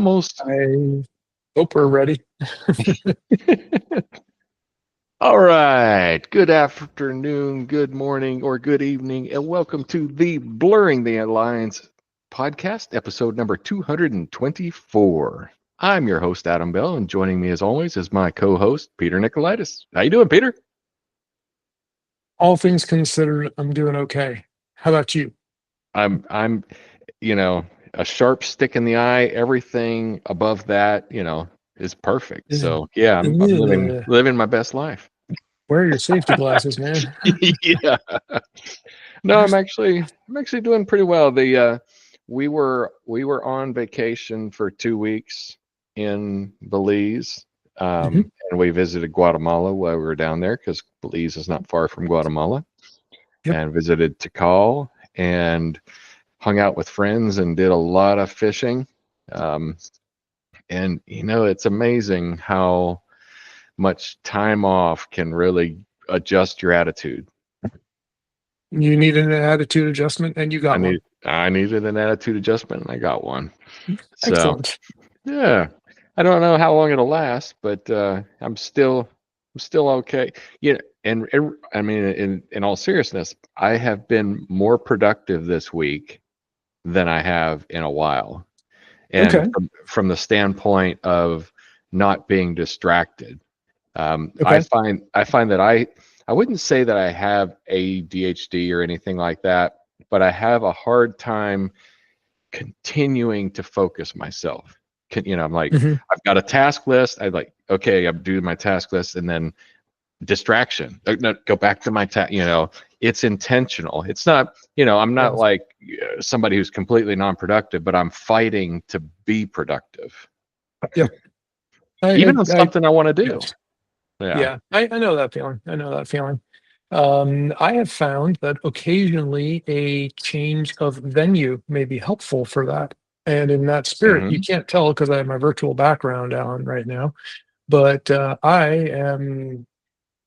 Almost. I hope we're ready. All right. Good afternoon, good morning, or good evening, and welcome to the Blurring the Lines podcast, episode number 224. I'm your host, Adam Bell, and joining me as always is my co-host, Peter Nikolaidis. How you doing, Peter? All things considered, I'm doing okay. How about you? I'm, a sharp stick in the eye. Everything above that, is perfect. So yeah, I'm living my best life. Wear your safety glasses, man. Yeah. No, I'm actually doing pretty well. We were on vacation for 2 weeks in Belize, and we visited Guatemala while we were down there because Belize is not far from Guatemala. Yep. And visited Tikal and hung out with friends and did a lot of fishing. And it's amazing how much time off can really adjust your attitude. You needed an attitude adjustment, and you got one. I needed an attitude adjustment, and I got one. Excellent. So, yeah, I don't know how long it'll last, but I'm still okay. Yeah, and I mean, in all seriousness, I have been more productive this week than I have in a while, and Okay. from the standpoint of not being distracted. Okay. I find that I wouldn't say that I have ADHD or anything like that, but I have a hard time continuing to focus myself. I'm like, I've got a task list. Okay, I'm doing my task list, and then distraction. No, go back to my task. It's intentional. It's not, I'm not like somebody who's completely non-productive, but I'm fighting to be productive. Yeah. Even on something I want to do. Yeah. I know that feeling. I have found that occasionally a change of venue may be helpful for that. And in that spirit, you can't tell because I have my virtual background on right now, but I am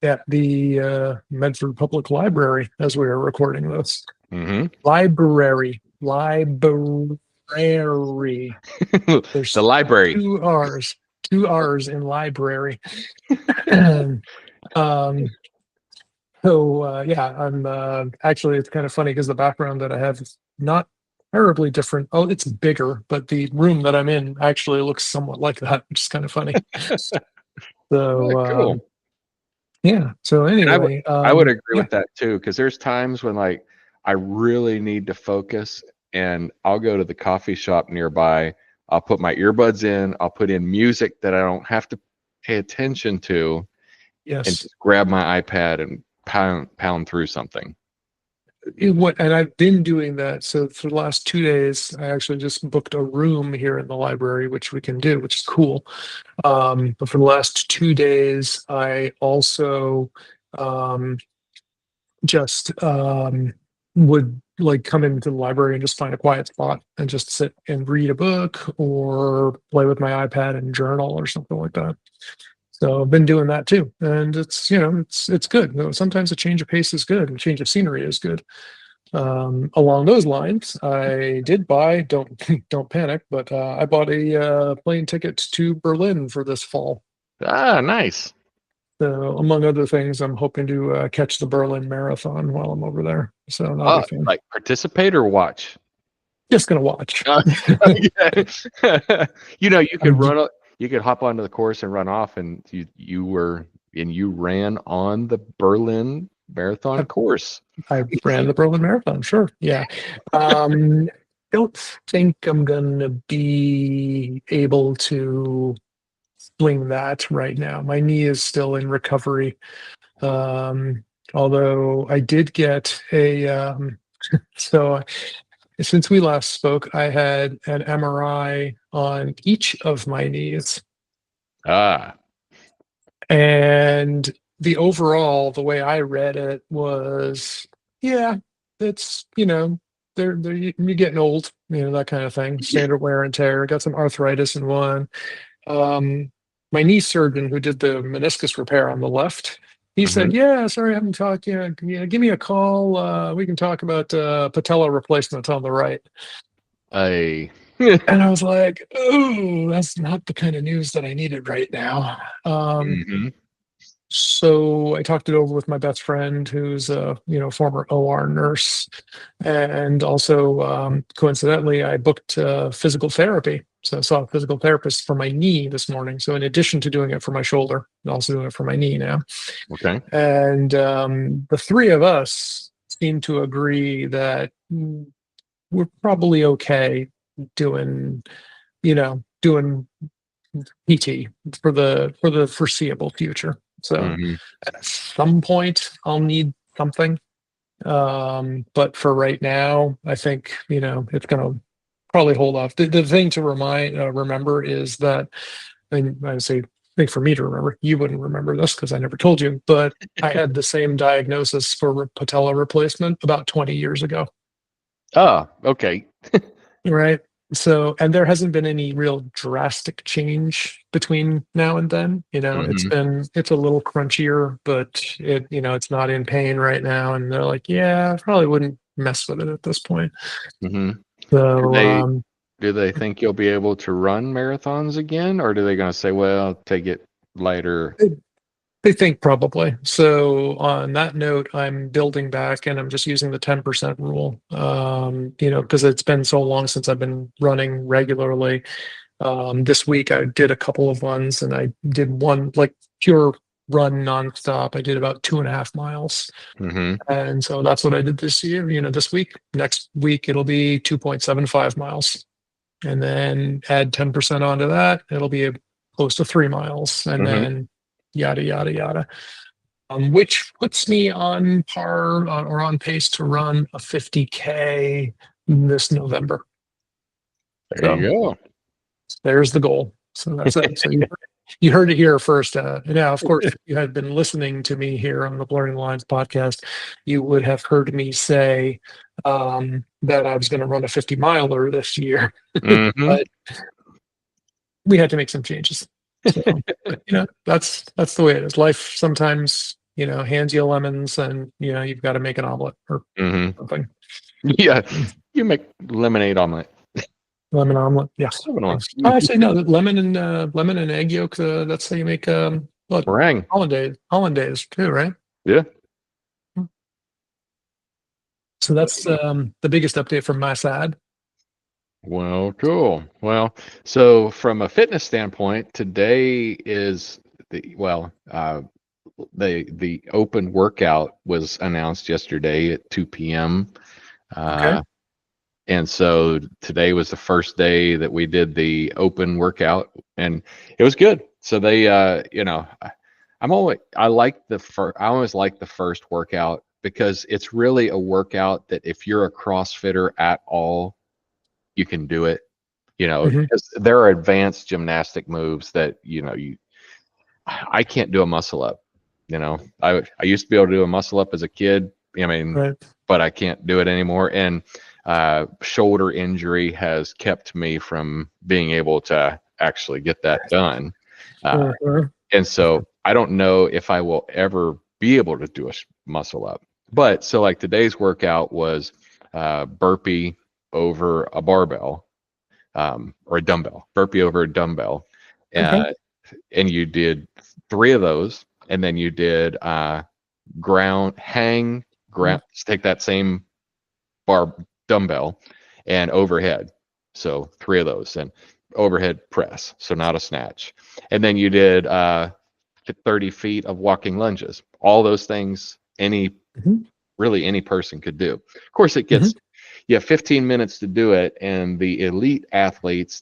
at the Medford Public Library as we are recording this. Library. There's the library. Two R's in library. I'm actually, it's kind of funny because the background that I have is not terribly different. Oh, it's bigger, but the room that I'm in actually looks somewhat like that, which is kind of funny. So, cool. Yeah. So anyway, I would agree with that too, because there's times when like I really need to focus, and I'll go to the coffee shop nearby. I'll put my earbuds in. I'll put in music that I don't have to pay attention to. Yes. And just grab my iPad and pound through something. And I've been doing that. So for the last 2 days, I actually just booked a room here in the library, which we can do, which is cool. But for the last 2 days, I also would like come into the library and just find a quiet spot and just sit and read a book or play with my iPad and journal or something like that. So I've been doing that too, and it's good. Sometimes a change of pace is good, and a change of scenery is good. Along those lines, I did buy don't panic, but I bought a plane ticket to Berlin for this fall. Ah, nice. So among other things, I'm hoping to catch the Berlin Marathon while I'm over there. So that'll be fun. Like participate or watch? Just gonna watch. You could run. You could hop onto the course and run off, and you ran on the Berlin Marathon course. I ran the Berlin Marathon, sure. Yeah. Don't think I'm gonna be able to swing that right now. My knee is still in recovery. Although I did get a so since we last spoke, I had an MRI on each of my knees. And the way I read it was, yeah, it's, you're getting old, that kind of thing. Standard wear and tear. Got some arthritis in one. My knee surgeon who did the meniscus repair on the left, he said, yeah, sorry, I haven't talked. Yeah, give me a call. We can talk about patella replacement on the right. And I was like, oh, that's not the kind of news that I needed right now. Hmm. So I talked it over with my best friend, who's a former OR nurse, and also coincidentally, I booked physical therapy. So I saw a physical therapist for my knee this morning. So in addition to doing it for my shoulder, I'm also doing it for my knee now. Okay. And the three of us seem to agree that we're probably okay doing, doing PT for the foreseeable future. So Hmm. at some point I'll need something. But for right now, I think, it's gonna probably hold off. The thing to remember is that, and I would say thing for me to remember, you wouldn't remember this because I never told you, but I had the same diagnosis for patella replacement about 20 years ago. Oh, okay. Right. So, and there hasn't been any real drastic change between now and then. Hmm. It's a little crunchier, but it's not in pain right now. And they're like, yeah, I probably wouldn't mess with it at this point. Hmm. Do So, they think you'll be able to run marathons again, or do they going to say, well, take it lighter? I I think probably. So on that note, I'm building back and I'm just using the 10% rule. Because it's been so long since I've been running regularly. This week I did a couple of ones and I did one like pure run nonstop. I did about 2.5 miles. Hmm. And so that's what I did this year, this week. Next week it'll be 2.75 miles. And then add 10% onto that, it'll be close to 3 miles. And Hmm. then yada yada yada. Which puts me on par or on pace to run a 50K this November. There So you go. there's the goal. So that's it. So you heard it here first. Now, of course, if you had been listening to me here on the Blurring the Lines podcast, you would have heard me say that I was going to run a 50 miler this year, Hmm. but we had to make some changes. So, but, that's the way it is. Life sometimes, hands you lemons, and you've got to make an omelet or Hmm. something. Yeah, you make lemonade omelet. Lemon omelet. Yeah. Lemon omelet. Oh, actually, no. Lemon and egg yolk. That's how you make what Meringue. hollandaise too, right? Yeah. So that's the biggest update from my side. Well, cool. Well, so from a fitness standpoint, today is the open workout was announced yesterday at 2 p.m. Okay. And so today was the first day that we did the open workout, and it was good. So they, I always like the first workout because it's really a workout that if you're a CrossFitter at all, you can do it. Hmm. 'Cause there are advanced gymnastic moves that I can't do a muscle up. I used to be able to do a muscle up as a kid. I mean, Right. but I can't do it anymore. And shoulder injury has kept me from being able to actually get that done. Uh, Uh-huh. and so I don't know if I will ever be able to do a muscle up. But so like today's workout was burpee over a barbell, or a dumbbell, burpee over a dumbbell. Okay. Uh, and you did three of those, and then you did ground, take that same bar dumbbell and overhead. So three of those, and overhead press, so not a snatch. And then you did 30 feet of walking lunges. All those things Hmm. really any person could do. Of course, it Hmm. gets you have 15 minutes to do it, and the elite athletes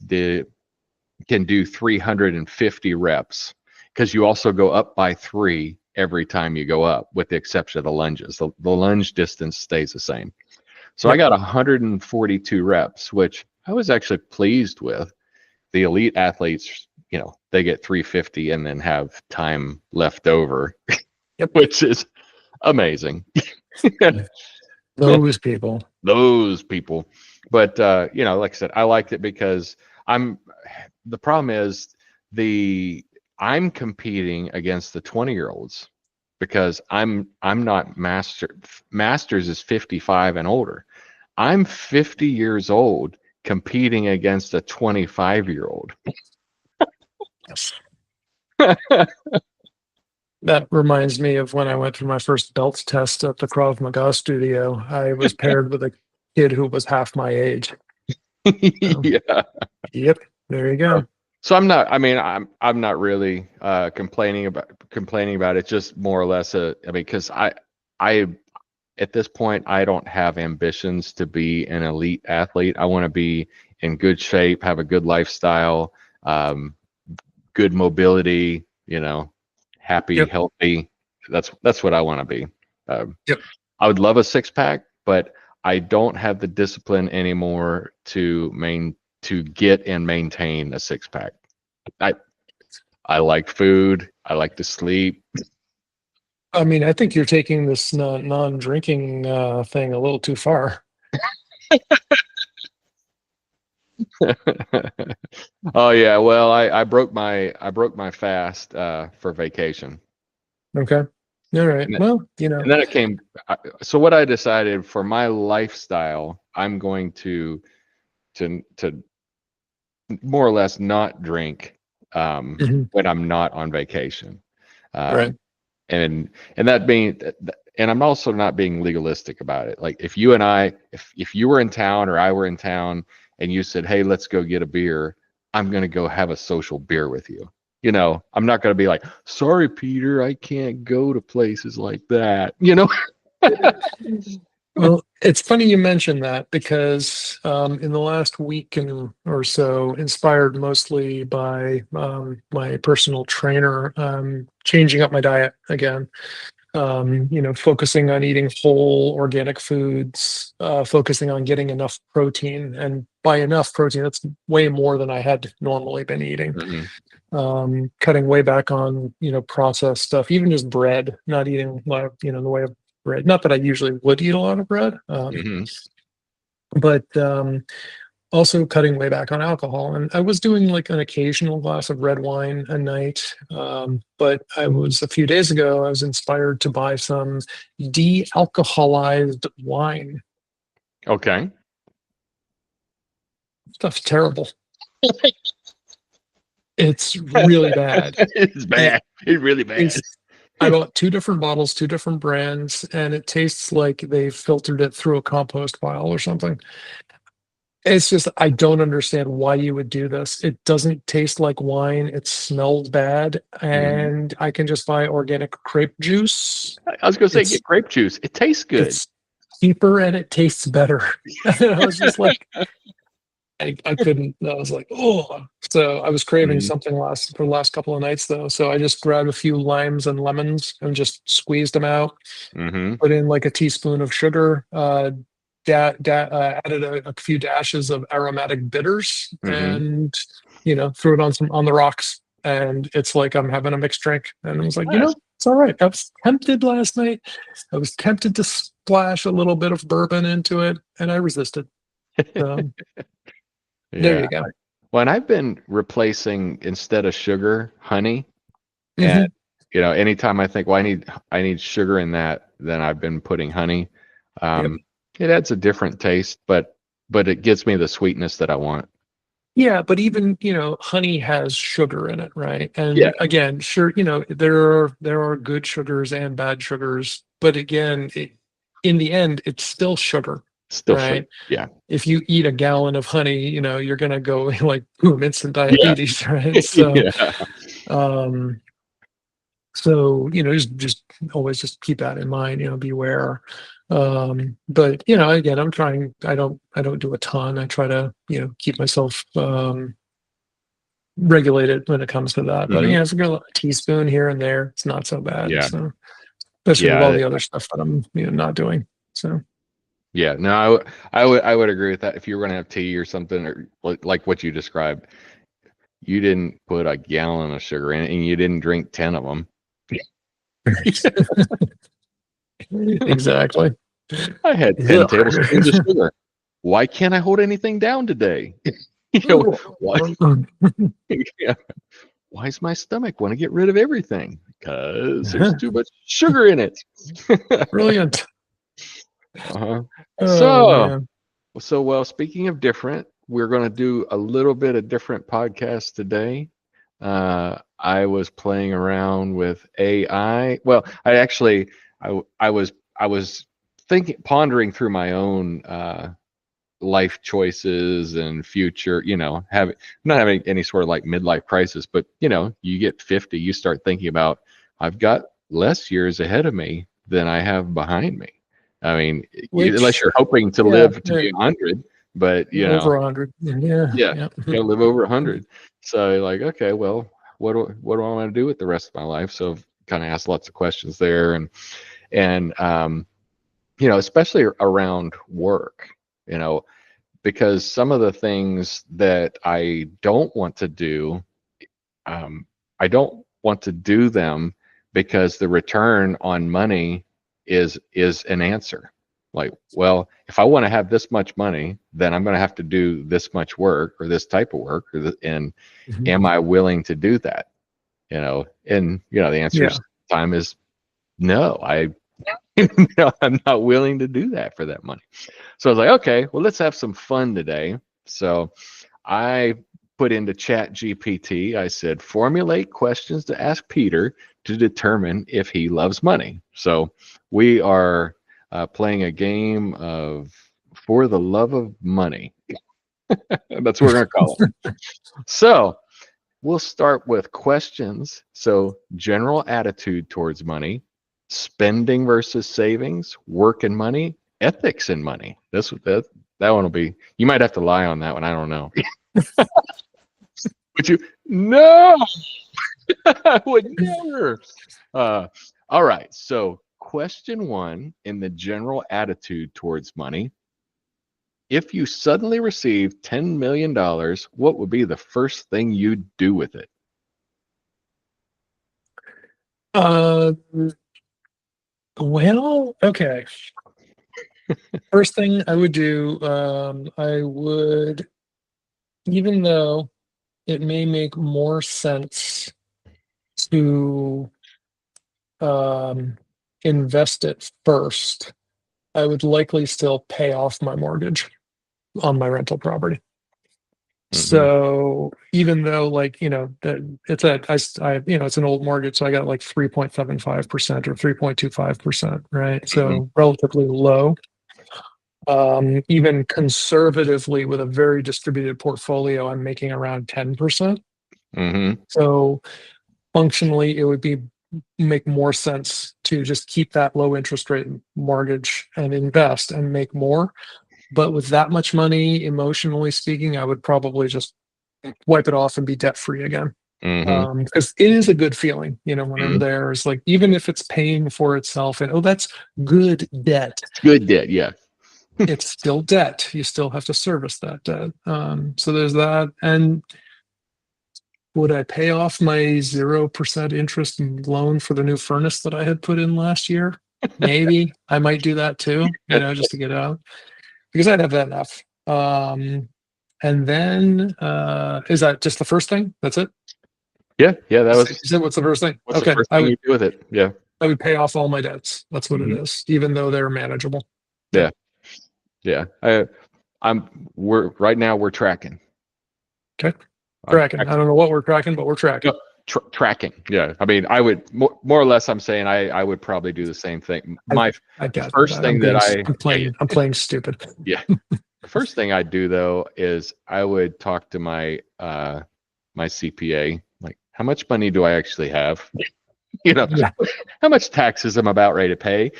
can do 350 reps because you also go up by 3 every time you go up, with the exception of the lunges. The lunge distance stays the same. So I Yep. got 142 reps, which I was actually pleased with. The elite athletes, they get 350 and then have time left over, Yep. which is amazing. Those people. Those people. But like I said, I liked it because the problem is I'm competing against the 20-year-olds because I'm not masters is 55 and older. I'm 50 years old competing against a 25-year-old. Yes. That reminds me of when I went through my first belt test at the Krav Maga studio. I was paired with a kid who was half my age. So, Yeah. yep, there you go. So I'm not. I mean, I'm not really complaining about it. Just more or less. I mean, because I at this point I don't have ambitions to be an elite athlete. I want to be in good shape, have a good lifestyle, good mobility. Happy, Yep. healthy. That's what I want to be. Yep. I would love a six pack, but I don't have the discipline anymore to get and maintain a six pack. I like food. I like to sleep. I mean, I think you're taking this non-drinking thing a little too far. Oh yeah, well I broke my fast for vacation. Okay. All right. And Well, then it came. So what I decided for my lifestyle, I'm going to more or less not drink mhm, when I'm not on vacation. right. Um, and that being, and I'm also not being legalistic about it. Like if you and I, if you were in town or I were in town and you said, "Hey, let's go get a beer," I'm gonna go have a social beer with you. I'm not gonna be like, "Sorry, Peter, I can't go to places like that." Well, it's funny you mentioned that because in the last week or so, inspired mostly by my personal trainer, changing up my diet again. Focusing on eating whole organic foods, focusing on getting enough protein, and by enough protein, that's way more than I had normally been eating. Hmm. Cutting way back on processed stuff, even just bread, not eating a lot of in the way of bread. Not that I usually would eat a lot of bread, Hmm. but also cutting way back on alcohol. And I was doing like an occasional glass of red wine a night. But a few days ago, I was inspired to buy some de-alcoholized wine. Okay. Stuff's terrible. It's really bad. It's It bad. It's really bad. tastes, I bought two different bottles, two different brands, and it tastes like they filtered it through a compost pile or something. It's just, I don't understand why you would do this. It doesn't taste like wine. It smells bad. Mhm. And I can just buy organic grape juice. I was gonna say It's get grape juice. It tastes good. it's cheaper and it tastes better. And I was just like, I couldn't. I was like, oh. So I was craving Mhm. something for the last couple of nights though. So I just grabbed a few limes and lemons and just squeezed them out. Mhm. Put in like a teaspoon of sugar, added a few dashes of aromatic bitters, Mhm. and threw it on the rocks. And it's like I'm having a mixed drink. And I was like, Nice. it's all right. I was tempted last night. I was tempted to splash a little bit of bourbon into it, and I resisted. So there Yeah. you go. Well, and I've been replacing instead of sugar, honey. And Hmm. anytime I think, well, I need sugar in that, then I've been putting honey. Yep. Um, it adds a different taste, but it gives me the sweetness that I want. Yeah, but even, honey has sugar in it, right? Yeah. And again, sure, there are good sugars and bad sugars, but again, in the end, it's still sugar, Still sugar. right? Yeah. If you eat a gallon of honey, you're gonna go like boom, instant Yeah. diabetes, right? So, Yeah. um, just always just keep that in mind, beware. But again, I don't do a ton. I try to, keep myself regulated when it comes to that. But Hmm. it's a teaspoon here and there. It's not so bad. Yeah. So especially with all Yeah. the other stuff that I'm not doing. So Yeah. No, I would agree with that. If you were gonna have tea or something, or like what you described, you didn't put a gallon of sugar in it, and you didn't drink 10 of them. exactly. I had 10 tablespoons of sugar. Why can't I hold anything down today? Why? Yeah. Why does my stomach want to get rid of everything? Because there's too much sugar in it. Brilliant. Uh-huh. Oh So, man. well, speaking of different, we're going to do a little bit of different podcast today. I was playing around with AI. Well, I was pondering through my own life choices and future, not having any sort of like midlife crisis, but you get 50, you start thinking about, I've got less years ahead of me than I have behind me. I mean, unless Which, you're hoping to yeah, live to be 100, but over 100. Yeah, yeah, yeah. you gotta live over 100. So like, okay, well, what do I want to do with the rest of my life? So I've kind of asked lots of questions there, and especially around work, you know, because some of the things that I don't want to do, I don't want to do them because the return on money is an answer. Like, well, if I want to have this much money, then I'm going to have to do this much work or this type of work, and Mhm. am I willing to do that? And the answer Yeah. time is no. I'm not willing to do that for that money. So I was like, okay, well, let's have some fun today. So I put into ChatGPT, I said, formulate questions to ask Peter to determine if he loves money. So we are playing a game of For the Love of Money. That's what we're going to call it. So we'll start with questions. So general attitude towards money, spending versus savings, work and money, ethics and money. That one will be, you might have to lie on that one. I don't know. Would you? No, I would never. All right. So, question one in the general attitude towards money. If you suddenly received $10 million, what would be the first thing you'd do with it? Uh, well, okay. First thing I would do, I would, even though it may make more sense to um, invest it first, I would likely still pay off my mortgage on my rental property. Hmm. So even though, like, that it's it's an old mortgage, so I got like 3.75% or 3.25%, right? Hmm. So relatively low. Even conservatively with a very distributed portfolio, I'm making around 10%. Hmm. So functionally, it would be make more sense to just keep that low interest rate mortgage and invest and make more. But with that much money, emotionally speaking, I would probably just wipe it off and be debt free again. Hmm. Because it is a good feeling, whenever Hmm. there's like, even if it's paying for itself and, oh, that's good debt, It's good debt. Yeah. it's still debt. You still have to service that debt. So there's that. And would I pay off my 0% interest loan for the new furnace that I had put in last year? Maybe I might do that too, just to get out because I'd have that enough. And then is that just the first thing? That's it? Yeah. Yeah. That You was, said what's the first thing? what's the Okay, first I thing would you do with it? Yeah. I would pay off all my debts. That's what it Hmm. is, even though they're manageable. Yeah. Yeah. Yeah. We're right now we're tracking. Okay. I'm Tracking. I don't know what we're tracking, but we're tracking. No, tracking. Yeah. I mean, I would more or less. I'm saying I would probably do the same thing. I The I got first that. I'm thing that being I I'm yeah, yeah, playing stupid. yeah. The first thing I'd do though is I would talk to my CPA. Like, how much money do I actually have? You know, Yeah. how much taxes I'm about ready to pay.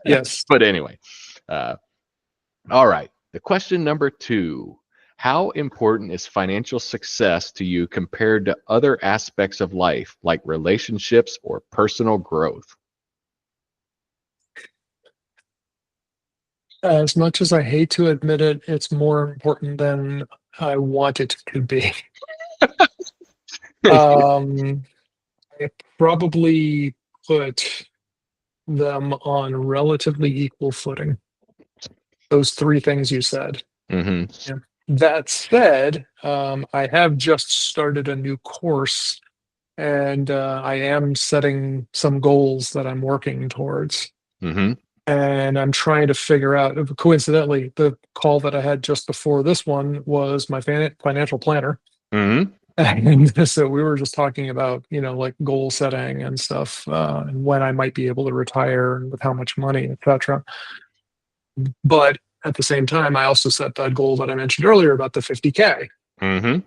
Yes. But anyway, uh, all right. The question number two. How important is financial success to you compared to other aspects of life, like relationships or personal growth? As much as I hate to admit it, it's more important than I want it to be. Um, I probably put them on relatively equal footing. Those three things you said. Hmm. Yeah. That said, I have just started a new course and I am setting some goals that I'm working towards. Hmm. And I'm trying to figure out, coincidentally, the call that I had just before this one was my financial planner. Mm-hmm. And so we were just talking about, like goal setting and stuff, and when I might be able to retire and with how much money, etc. But at the same time, I also set that goal that I mentioned earlier about the 50K. Mm-hmm.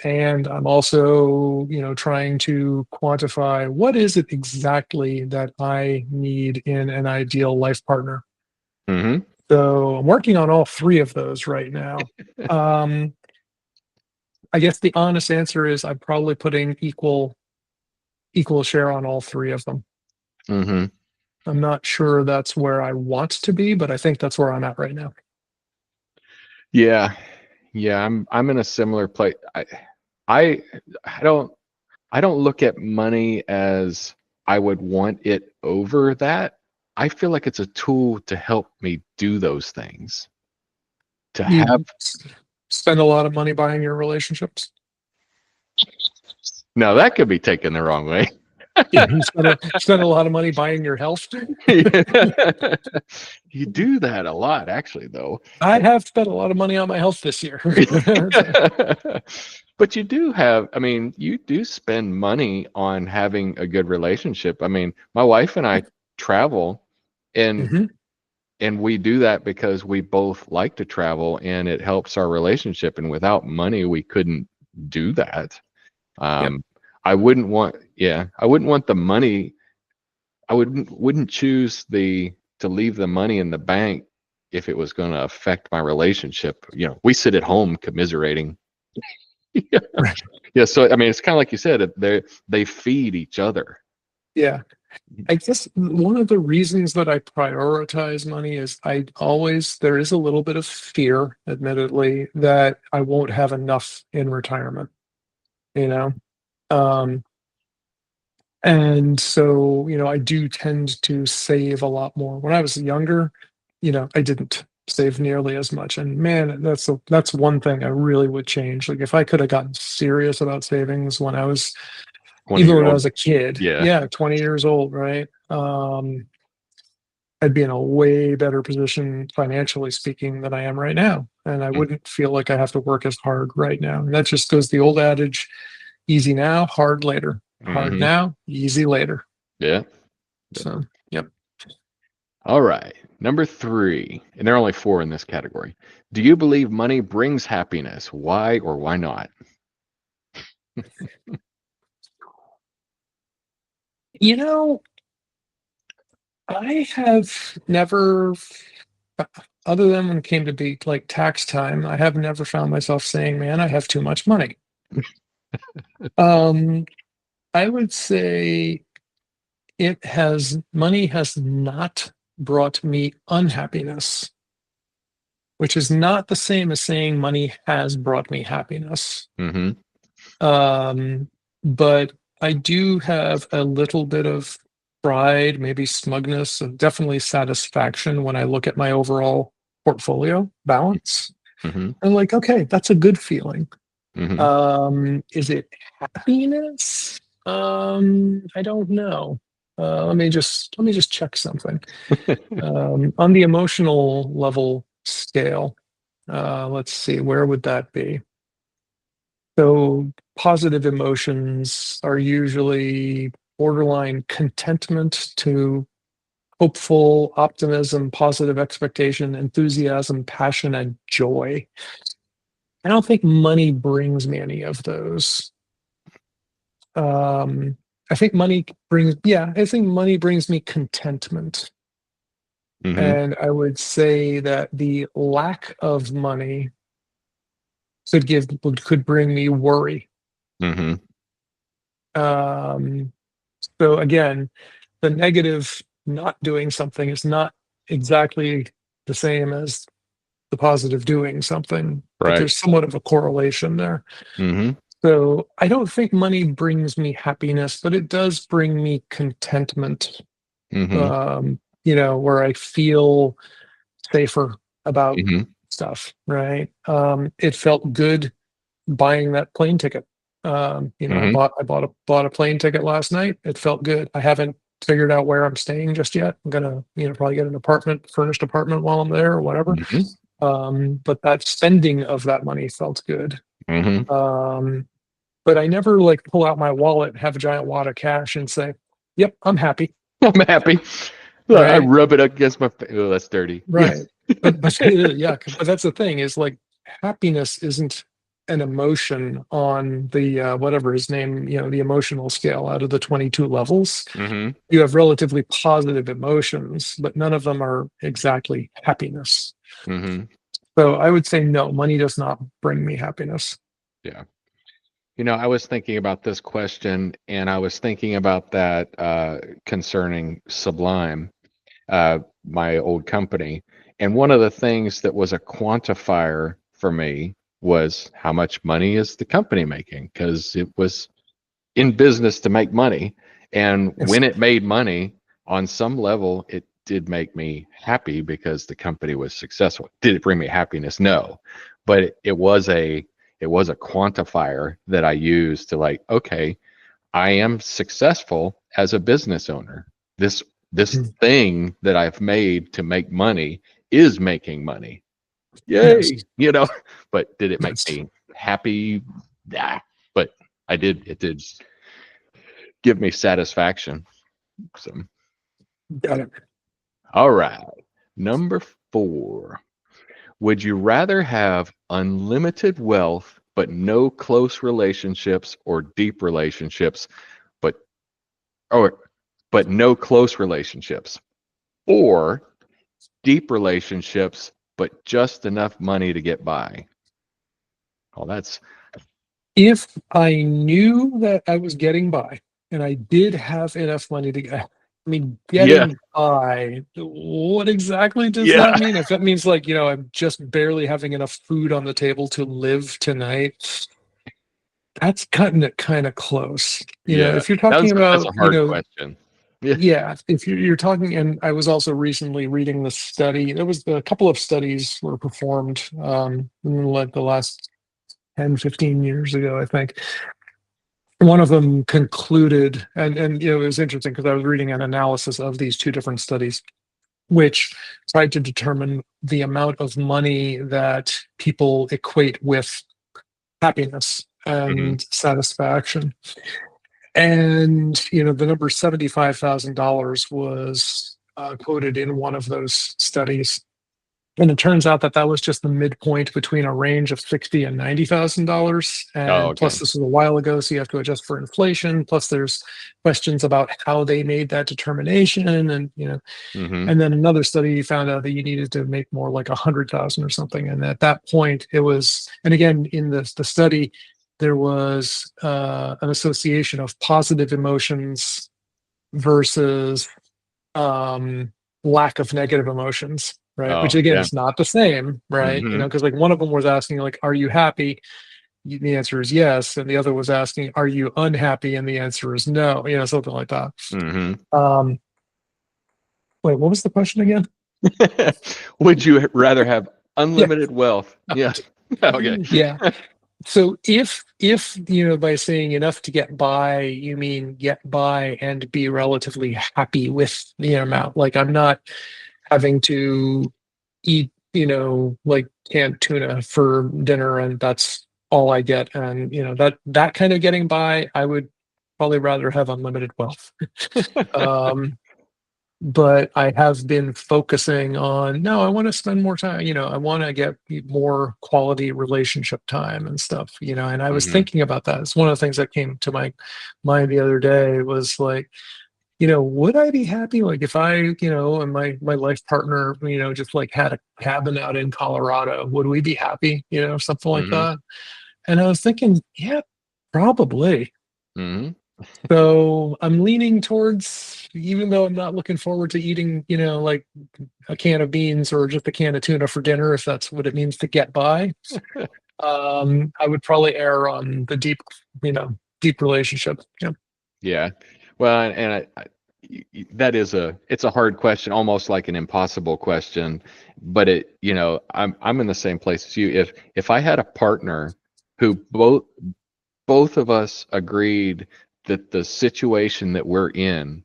And I'm also, trying to quantify what is it exactly that I need in an ideal life partner. Mm-hmm. So I'm working on all three of those right now. Um, I guess the honest answer is I'm probably putting equal share on all three of them. Mm-hmm. I'm not sure that's where I want to be, but I think that's where I'm at right now. Yeah. Yeah. I'm in a similar place. I I don't I don't look at money as I would want it over that. I feel like it's a tool to help me do those things. To have You spend a lot of money buying your relationships. Now that could be taken the wrong way. Yeah, you spend a lot of money buying your health. You do that a lot, actually, though. I have spent a lot of money on my health this year. But you do have, I mean, you do spend money on having a good relationship. I mean, my wife and I travel, and Mhm. we do that because we both like to travel, and it helps our relationship. And without money, we couldn't do that. Yep. I wouldn't want, yeah, I wouldn't want the money. I wouldn't choose to leave the money in the bank if it was going to affect my relationship. We sit at home commiserating. Yeah. Right. Yeah. So I mean, it's kind of like you said, they feed each other. Yeah. I guess one of the reasons that I prioritize money is there is a little bit of fear, admittedly, that I won't have enough in retirement, you know? Um, and so, I do tend to save a lot more. When I was younger, I didn't save nearly as much. And man, that's one thing I really would change. Like if I could have gotten serious about savings when I was One of even your when I old, was a kid, yeah. yeah, 20 years old, right? I'd be in a way better position financially speaking than I am right now. And I wouldn't feel like I have to work as hard right now. And that just goes the old adage, easy now, hard later. Hard Mm-hmm. now, easy later. Yeah. So, yep. All right. Number 3, and there are only 4 in this category. Do you believe money brings happiness? Why or why not? You know, I have never, other than when it came to be like tax time, I have never found myself saying, man, I have too much money. Um, I would say money has not brought me unhappiness, which is not the same as saying money has brought me happiness. Mm-hmm. Um, but I do have a little bit of pride, maybe smugness, and definitely satisfaction when I look at my overall portfolio balance. Mm-hmm. I'm like, okay, that's a good feeling. Mm-hmm. Is it happiness? I don't know. Let me just check something. On the emotional level scale, let's see, where would that be? So positive emotions are usually borderline contentment to hopeful, optimism, positive expectation, enthusiasm, passion, and joy. I don't think money brings me any of those. Um, I think money brings me contentment. Mm-hmm. And I would say that the lack of money could bring me worry. Mm-hmm. Um, so again, the negative not doing something is not exactly the same as the positive doing something, but Right. there's somewhat of a correlation there. Mm-hmm. So I don't think money brings me happiness, but it does bring me contentment, Mm-hmm. where I feel safer about Mm-hmm. stuff, right? It felt good buying that plane ticket. I Mm-hmm. bought a plane ticket last night. It felt good. I haven't figured out where I'm staying just yet. I'm gonna, probably get an apartment, furnished apartment while I'm there or whatever. But that spending of that money felt good. But I never like pull out my wallet, have a giant wad of cash, and say, "Yep, I'm happy." I'm happy. I Right? rub it against my face. Oh, that's dirty. Right. But yeah, but that's the thing is like happiness isn't an emotion on the whatever his name, the emotional scale out of the 22 levels. Mm-hmm. You have relatively positive emotions, but none of them are exactly happiness. Mm-hmm. So I would say no, money does not bring me happiness. Yeah. I was thinking about this question, and I was thinking about that concerning Sublime, my old company. And one of the things that was a quantifier for me was how much money is the company making? Because it was in business to make money. And Yes. when it made money, on some level, it did make me happy because the company was successful. Did it bring me happiness? No. But it was a quantifier that I used to like, okay, I am successful as a business owner. This Mhm. thing that I've made to make money is making money. Yes. Yay, but did it make Yes. me happy? Nah, but it did give me satisfaction. So, Got it. all right. Number 4. Would you rather have unlimited wealth but no close relationships or deep relationships, but or but no close relationships, or deep relationships but just enough money to get by? Oh, that's If I knew that I was getting by and I did have enough money to get, I mean, yeah, getting by, what exactly does yeah, that mean? If that means like, I'm just barely having enough food on the table to live tonight, that's cutting it kind of close. yeah. If you're That's talking that's a about, hard question. Yeah. yeah, if you're talking, and I was also recently reading the study, there was a couple of studies were performed in like the last 10, 15 years ago, I think. One of them concluded, and it was interesting because I was reading an analysis of these two different studies, which tried to determine the amount of money that people equate with happiness Hmm. and satisfaction. And the number $75,000 was quoted in one of those studies. And it turns out that that was just the midpoint between a range of $60,000 and $90,000. Oh, And plus, okay. this was a while ago, so you have to adjust for inflation. Plus, there's questions about how they made that determination, Hmm. and then another study found out that you needed to make more like 100,000 or something. And at that point, it was, and again, in the study, there was an association of positive emotions versus um, lack of negative emotions, right? Which Oh, again yeah. is not the same, right? Hmm. Because like one of them was asking like, "Are you happy?" The answer is yes, and the other was asking, "Are you unhappy?" And the answer is no. Something like that. Hmm. Um, Wait, what was the question again? Would you rather have Yeah, unlimited wealth? Yeah. Okay. yeah. So if by saying enough to get by, you mean get by and be relatively happy with the amount. Like I'm not having to eat, like canned tuna for dinner and that's all I get. And that kind of getting by, I would probably rather have unlimited wealth. Um, but I have been focusing on no, I want to spend more time, I want to get more quality relationship time and stuff, and I was Hmm. thinking about that. It's one of the things that came to my mind the other day was like, would I be happy like if I, and my life partner, just like had a cabin out in Colorado, would we be happy, something like Hmm. that? And I was thinking, yeah, probably. Hmm. So I'm leaning towards, even though I'm not looking forward to eating, like a can of beans or just a can of tuna for dinner, if that's what it means to get by, I would probably err on the deep relationship. Yeah. Yeah. Well, and that it's a hard question, almost like an impossible question, but I'm in the same place as you. If I had a partner who both of us agreed that the situation that we're in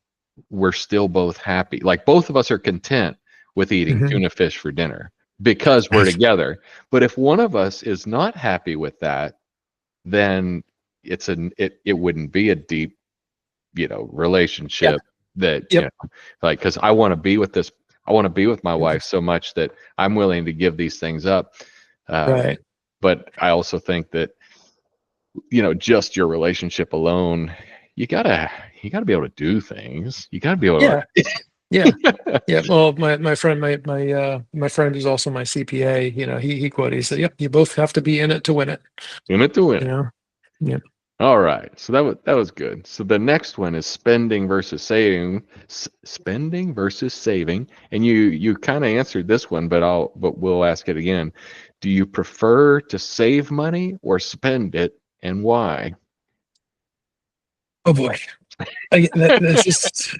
we're still both happy. Like both of us are content with eating Mhm. tuna fish for dinner because we're together. But if one of us is not happy with that, then it wouldn't be a deep, Yeah. relationship that, Yep. like, because I want to be with this, I want to be with my Yep. wife so much that I'm willing to give these things up. Right. But I also think that, just your relationship alone, you gotta you gotta be able to do things. You gotta be able Yeah. Yeah. to Yeah. Well, my friend is also my CPA. He quoted. He said, "Yep, you both have to be in it to win it." in it to win You it. know. Yeah. All right. So that was good. So the next one is spending versus saving. Spending versus saving. And you kind of answered this one, but we'll ask it again. Do you prefer to save money or spend it, and why? Oh boy. That's just.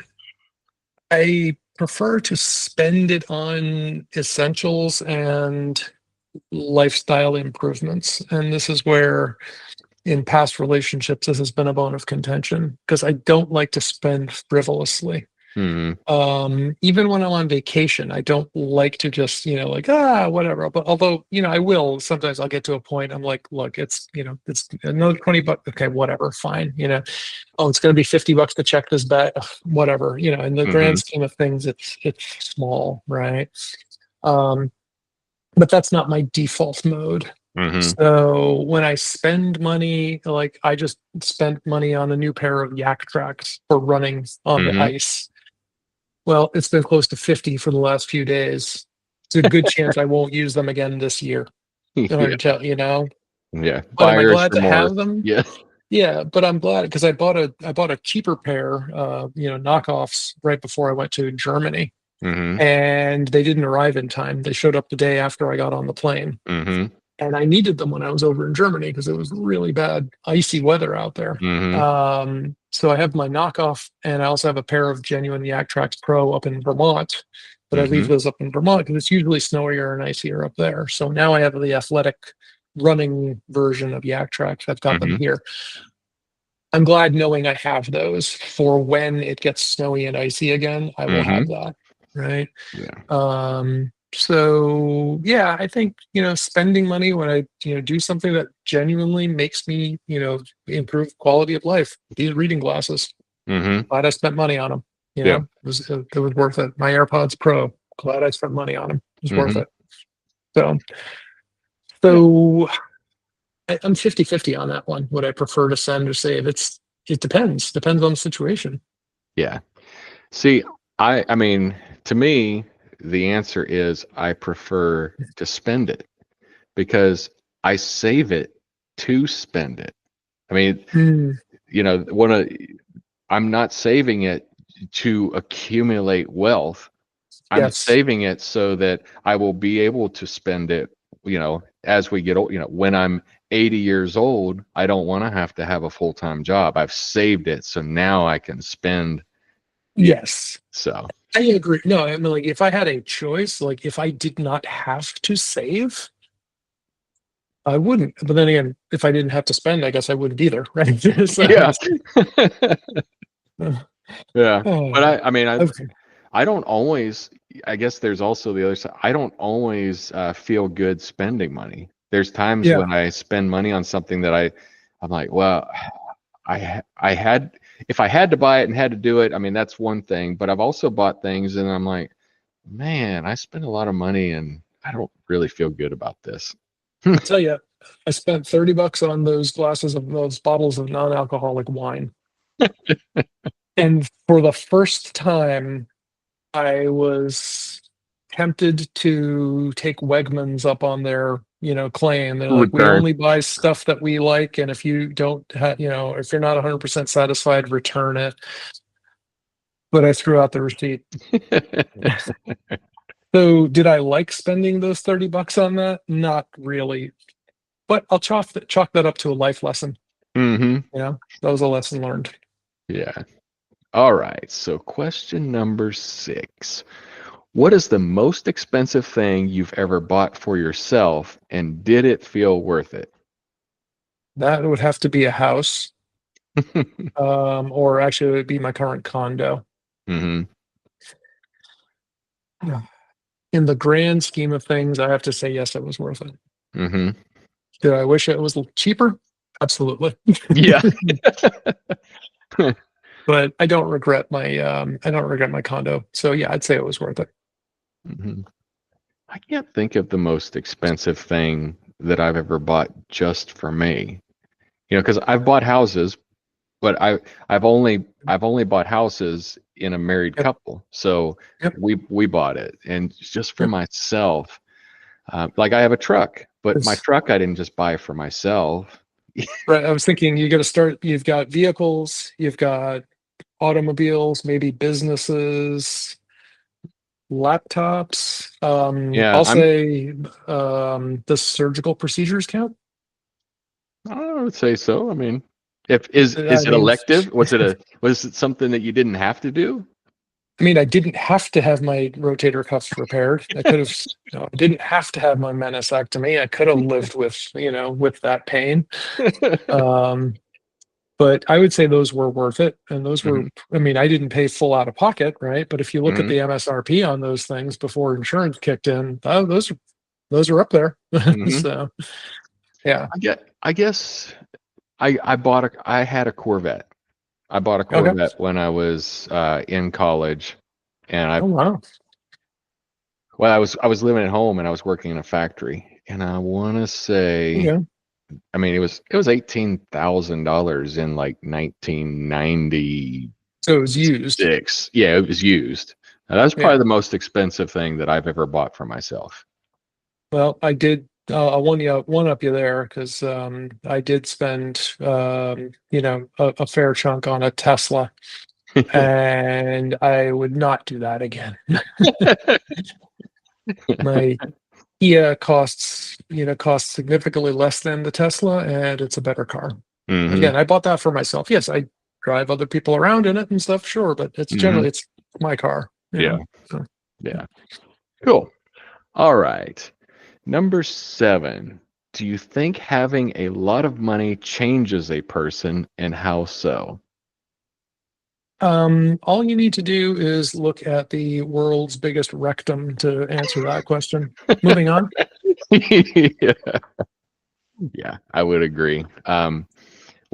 I prefer to spend it on essentials and lifestyle improvements, and this is where in past relationships this has been a bone of contention because I don't like to spend frivolously. Hmm. Even when I'm on vacation, I don't like to just, like, whatever. But although, I will sometimes I'll get to a point I'm like, look, it's another 20 bucks. Okay, whatever, fine. Oh, it's going to be 50 bucks to check this bag, ugh, whatever. In the Hmm. grand scheme of things, it's small, right? Um, but that's not my default mode. Hmm. So when I spend money, like I just spent money on a new pair of yak tracks for running on the Hmm. ice. Well, it's been close to 50 for the last few days. It's a good chance I won't use them again this year. Yeah. Until. Yeah. But am I Buyer's glad to remorse. have them? Yeah. Yeah, but I'm glad because I bought a cheaper pair, knockoffs right before I went to Germany, Hmm. and they didn't arrive in time. They showed up the day after I got on the plane, Hmm. and I needed them when I was over in Germany because it was really bad, icy weather out there. Hmm. So I have my knockoff, and I also have a pair of genuine Yak Trax Pro up in Vermont. But I leave Hmm. those up in Vermont because it's usually snowier and icier up there. So now I have the athletic running version of Yak Trax. I've got them Hmm. here. I'm glad knowing I have those for when it gets snowy and icy again. I will Hmm. have that, right? Yeah. So yeah, I think, spending money when I, do something that genuinely makes me, improve quality of life. These reading glasses, Hmm. glad I spent money on them. Yeah. It was worth it. My AirPods Pro, glad I spent money on them. It was worth Hmm. it. So, Yeah. so I'm 50-50 on that one. Would I prefer to send or save? It depends on the situation. Yeah. See, I mean, to me, the answer is I prefer to spend it because I save it to spend it. I mean, Mm, one of I'm not saving it to accumulate wealth. I'm yes. saving it so that I will be able to spend it, as we get old, when I'm 80 years old, I don't want to have a full-time job. I've saved it so now I can spend it. Yes. So, I agree. No, I mean, like, if I had a choice, like, if I did not have to save, I wouldn't. But then again, if I didn't have to spend, I guess I wouldn't either, right? So yeah. it's, uh, Yeah. But oh, I mean, okay. I don't always, I guess there's also the other side. I don't always feel good spending money. There's times Yeah. when I spend money on something that I'm like, well, I had, if I had to buy it and had to do it, I mean, that's one thing. But I've also bought things and I'm like, man, I spent a lot of money and I don't really feel good about this. I'll tell you, I spent $30 on those bottles of non-alcoholic wine. And for the first time, I was tempted to take Wegmans up on their, claim. They're like, we Return. only buy stuff that we like, and if you don't have, if you're not 100% satisfied, return it. But I threw out the receipt. So, did I like spending those $30 on that? Not really. But I'll chalk that up to a life lesson. Hmm. That was a lesson learned. Yeah. All right. So question number 6. What is the most expensive thing you've ever bought for yourself, and did it feel worth it? That would have to be a house, or actually, it would be my current condo. Mm-hmm. In the grand scheme of things, I have to say, yes, it was worth it. Mm-hmm. Did I wish it was cheaper? Absolutely. Yeah. But I don't regret my condo. So yeah, I'd say it was worth it. Hmm. I can't think of the most expensive thing that I've ever bought just for me. Because I've bought houses, but I've only bought houses in a married Yep. couple. So Yep. we bought it, and just for Yep. myself, like I have a truck, but my 'Cause, truck I didn't just buy for myself. right, I was thinking you got to start. You've got vehicles, you've got automobiles, maybe businesses, laptops. Yeah, I'll say the surgical procedures count. I would say so. I mean, if is I it mean, elective? Was it something that you didn't have to do? I didn't have to have my rotator cuffs repaired. I could have, I didn't have to have my meniscectomy. I could have lived with, with that pain. Um, but I would say those were worth it. And those were, Hmm. I didn't pay full out of pocket, right? But if you look at Hmm. the MSRP on those things before insurance kicked in, those are up there. Hmm. So yeah. I guess I had a Corvette. I bought a Okay. Corvette when I was in college, and Oh wow. I was living at home and I was working in a factory, and I want to say, Yeah. I mean, it was $18,000 in like 1996. So it was used. Yeah, it was used. Now, that's Yeah. probably the most expensive thing that I've ever bought for myself. Well, I did. I'll one up you there because I did spend a fair chunk on a Tesla, and I would not do that again. My Kia costs significantly less than the Tesla, and it's a better car. Hmm. Again, I bought that for myself. Yes, I drive other people around in it and stuff, sure, but Hmm. it's my car. Yeah, So yeah. Cool. All right. Number 7. Do you think having a lot of money changes a person, and how so? all you need to do is look at the world's biggest rectum to answer that question. Moving on. Yeah, yeah, I would agree. Well,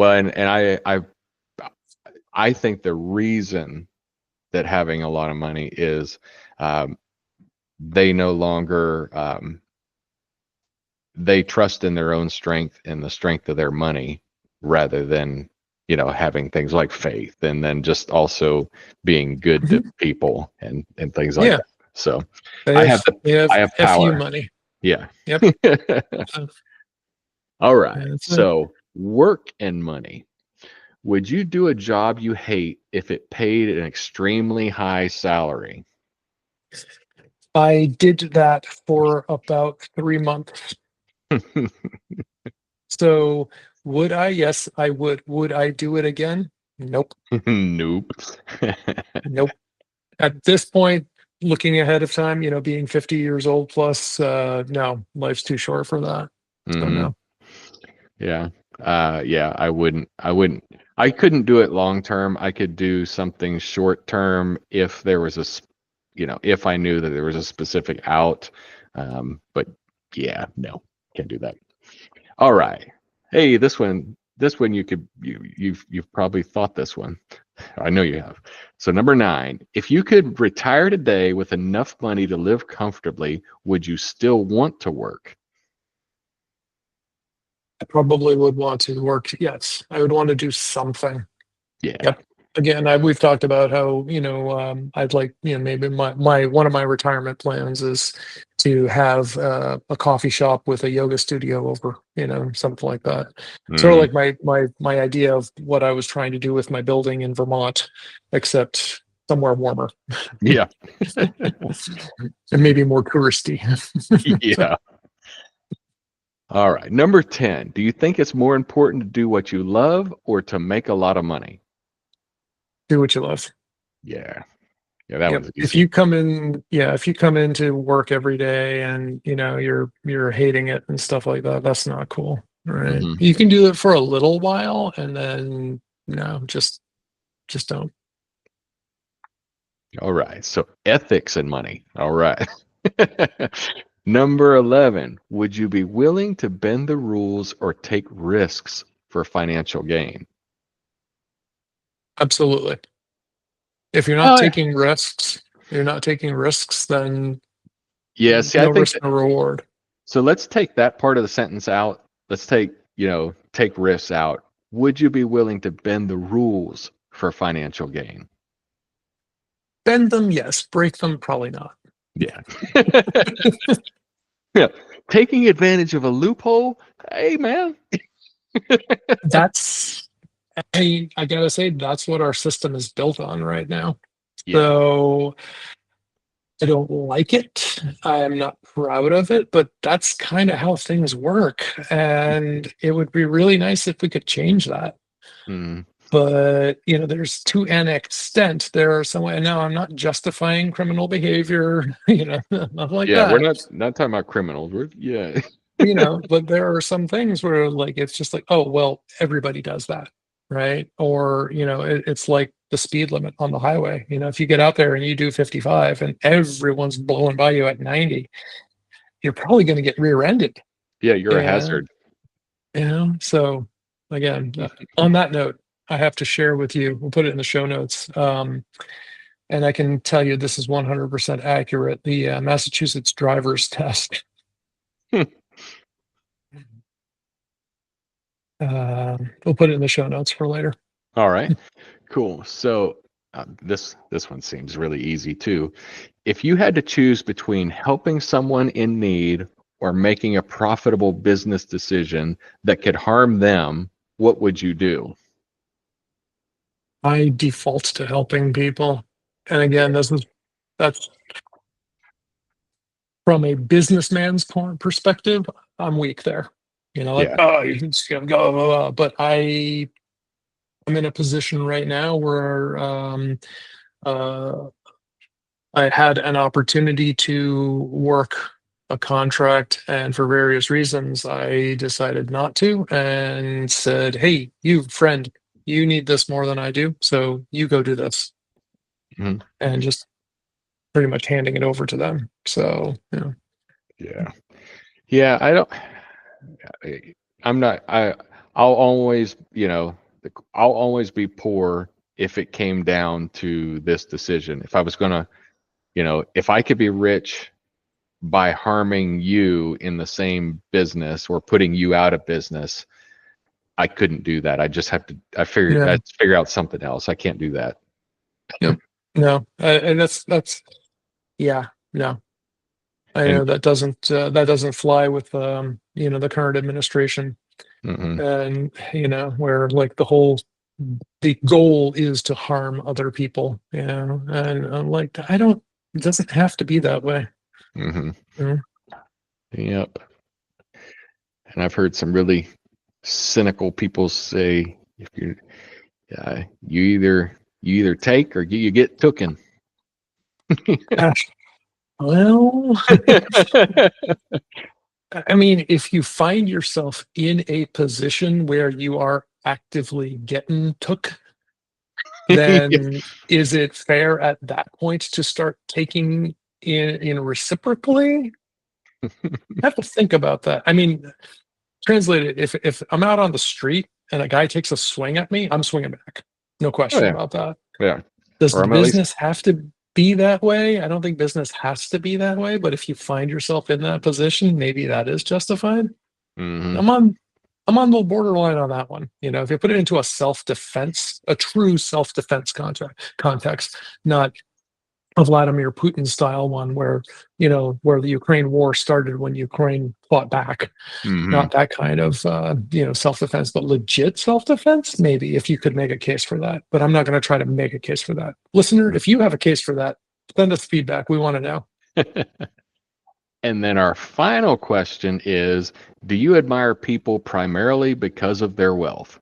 and I think the reason that having a lot of money is um, they no longer they trust in their own strength and the strength of their money rather than having things like faith, and then just also being good to Mhm. people and things like Yeah, that. So they I have have the they have I have fu power. money. Yeah. Yep. Uh, All right. that's it. So work and money. Would you do a job you hate if it paid an extremely high salary? I did that for about 3 months. So would I? Yes, I would. Would I do it again? Nope. Nope. Nope. At this point, looking ahead of time, being 50 years old plus, no, life's too short for that. So Hmm. no. Yeah. Yeah, I wouldn't. I couldn't do it long term. I could do something short term if there was if I knew that there was a specific out. But yeah, no, can't do that. All right. Hey, this one you've probably thought this one. I know you have. So number 9, if you could retire today with enough money to live comfortably, would you still want to work? I probably would want to work. Yes, I would want to do something. Yeah. Yep. Again, we've talked about how, I'd like, maybe my one of my retirement plans is to have a coffee shop with a yoga studio over, something like that. Sort of Hmm. like my idea of what I was trying to do with my building in Vermont, except somewhere warmer Yeah. and maybe more touristy. So, Yeah. All right. Number 10, do you think it's more important to do what you love or to make a lot of money? do what you love. Yeah. Yeah, that Yep. one's easy. If you come into work every day and you're hating it and stuff like that, that's not cool. Right. Hmm. You can do it for a little while and then no, just don't. All right. So ethics and money. All right. Number 11, would you be willing to bend the rules or take risks for financial gain? Absolutely. If you're not Oh, yeah. taking risks, then Yeah. See, I no think risk, that, no reward. so let's take that part of the sentence out. Let's take, take risks out. Would you be willing to bend the rules for financial gain? Bend them, yes. Break them, probably not. Yeah. Yeah. Taking advantage of a loophole. Hey, man. That's I gotta say, that's what our system is built on right now. Yeah. So I don't like it. I'm not proud of it, but that's kind of how things work. And it would be really nice if we could change that. Mm. But there's to an extent there are some, and now I'm not justifying criminal behavior, nothing like Yeah. We're that. not talking about criminals. Yeah. But there are some things where like it's just like, oh well, everybody does that, right? Or it's like the speed limit on the highway. If you get out there and you do 55 and everyone's blowing by you at 90, you're probably going to get rear-ended. Yeah. You're a And hazard. so again, on that note, I have to share with you, we'll put it in the show notes, and I can tell you this is 100% accurate, the Massachusetts driver's test. We'll put it in the show notes for later. All right. Cool. So this one seems really easy too. If you had to choose between helping someone in need or making a profitable business decision that could harm them, what would you do? I default to helping people. And again, that's from a businessman's perspective, I'm weak there. Like, Yeah. oh, you can just go, blah, blah, blah. But I'm in a position right now where uh, I had an opportunity to work a contract, and for various reasons, I decided not to and said, hey, you friend, you need this more than I do. So you go do this. Mhm. And just pretty much handing it over to them. So, Yeah. Yeah. I'm not, I'll always, I'll always be poor if it came down to this decision. If I was going to, if I could be rich by harming you in the same business or putting you out of business, I couldn't do that. I just have to, yeah, I'd figure out something else. I can't do that. yep, no, and that's yeah, no, I And know that doesn't fly with the current administration, mhm, and where like the goal is to harm other people, and I'm like, I don't, it doesn't have to be that way. mhm, You know? yep. And I've heard some really cynical people say, if you either take or you get tooken. Gosh, well, I mean, if you find yourself in a position where you are actively getting took, Yeah. then is it fair at that point to start taking in reciprocally? I have to think about that. I mean, translate it. If I'm out on the street and a guy takes a swing at me, I'm swinging back. No Oh question yeah, about that. yeah. Does Or the I'm at least. business have to be that way? I don't think business has to be that way, but if you find yourself in that position, maybe that is justified. Hmm. I'm on I'm on the borderline on that one. If you put it into a self-defense, a true self-defense context, not a Vladimir Putin style one where the Ukraine war started when Ukraine fought back. Hmm. Not that kind of self-defense, but legit self-defense, maybe if you could make a case for that. But I'm not going to try to make a case for that. Listener, if you have a case for that, send us feedback. We want to know. And then our final question is, do you admire people primarily because of their wealth?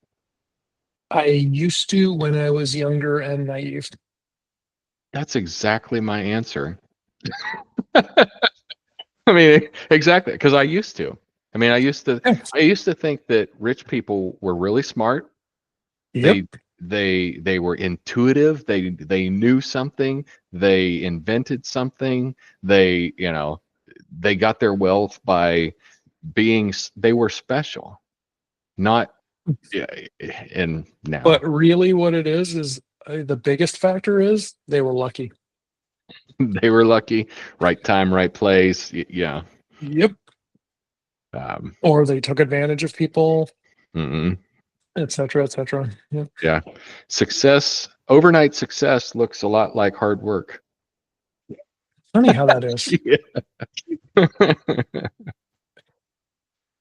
I used to when I was younger and naive. That's exactly my answer. I mean, exactly, because I used to. I mean, I used to think that rich people were really smart. Yep. They they were intuitive. They knew something. They invented something. They got their wealth by they were special, not yeah. And now But really, what it is the biggest factor is they were lucky. they were lucky, right time, right place. Yeah. Yep. Um, Or they took advantage of people, mm-mm. et cetera, et cetera. Yep. Yeah. Overnight success looks a lot like hard work. Funny how that is. Yeah.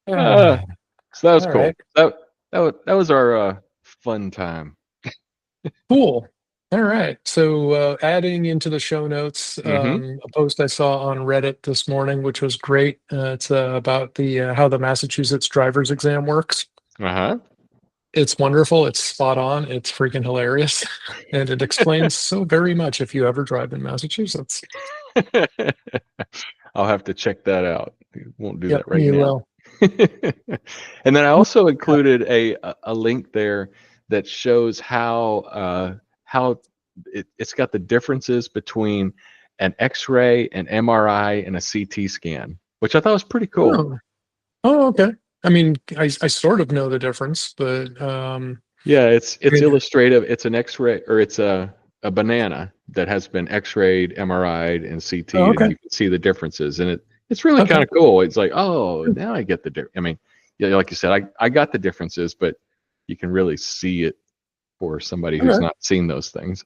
Uh, Ah, so that was all cool. right. That was our fun time. Cool. All right. So adding into the show notes Mm-hmm. a post I saw on Reddit this morning, which was great. It's about the how the Massachusetts driver's exam works. Uh-huh. It's wonderful. It's spot on. It's freaking hilarious, and it explains so very much if you ever drive in Massachusetts. I'll have to check that out. Won't do Yep, that right you now. will. And then I also included a link there that shows how it's got the differences between an X-ray, an MRI, and a CT scan, which I thought was pretty cool. Oh, oh, okay. I mean, I sort of know the difference, but Yeah, it's yeah. illustrative. It's an X-ray, or it's a banana that has been X-rayed, MRI'd, and Oh, CT'd, and okay. you can see the differences. And it's really kind Okay. of cool. It's like, oh, now I get the difference. I mean, yeah, like you said, I got the differences, but you can really see it for somebody who's Okay. not seen those things.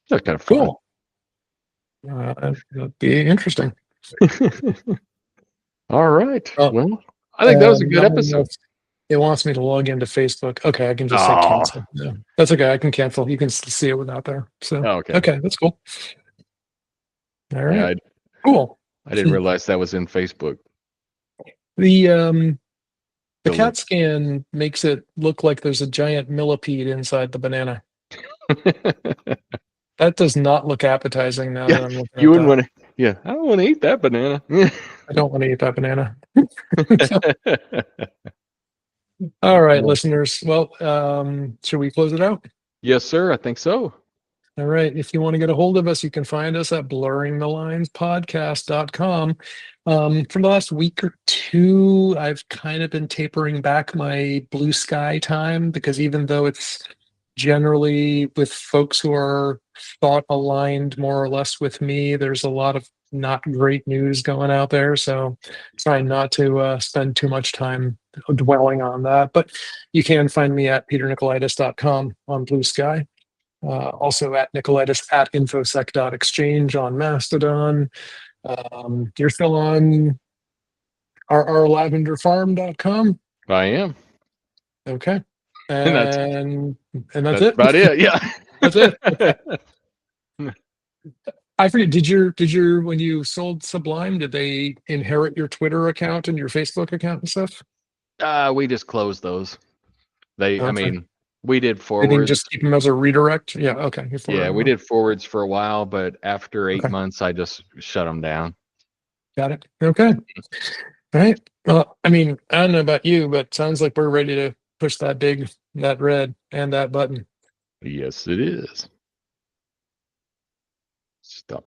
That's kind of fun. Cool. That'd be interesting. All right. Oh, Well, I think that was a good now episode. it wants me to log into Facebook. Okay, I can just say Oh, cancel. Yeah, that's okay. I can cancel. You can see it without there. So okay. okay, that's cool. All Yeah, right, cool. I didn't realize that was in Facebook. The the The link. CAT scan makes it look like there's a giant millipede inside the banana. That does not look appetizing now Yeah, that I'm looking you at wouldn't that. want to. Yeah, I don't want to eat that banana. I don't want to eat that banana. All right, listeners. Well, should we close it out? Yes, sir. I think so. All right. If you want to get a hold of us, you can find us at blurringthelinespodcast.com. For the last week or two, I've kind of been tapering back my Bluesky time because even though it's generally with folks who are thought aligned more or less with me, there's a lot of not great news going out there. So trying not to spend too much time dwelling on that. But you can find me at peternikoleidis.com on Bluesky. Also at Nikolaidis at infosec.exchange on Mastodon. You're still on rrlavenderfarm.com. I am. Okay. And that's And that's that's it. about it. Yeah. That's it. Okay. I forget, did your when you sold Sublime, did they inherit your Twitter account and your Facebook account and stuff? We just closed those. I Okay. mean, we did They didn't forwards. just keep them as a redirect? Yeah, okay. You're Yeah, forwarding we them. did forwards for a while, but after 8 Okay. months, I just shut them down. Got it. Okay. All right. Well, I mean, I don't know about you, but sounds like we're ready to push that red and that button. Yes, it is. Stop.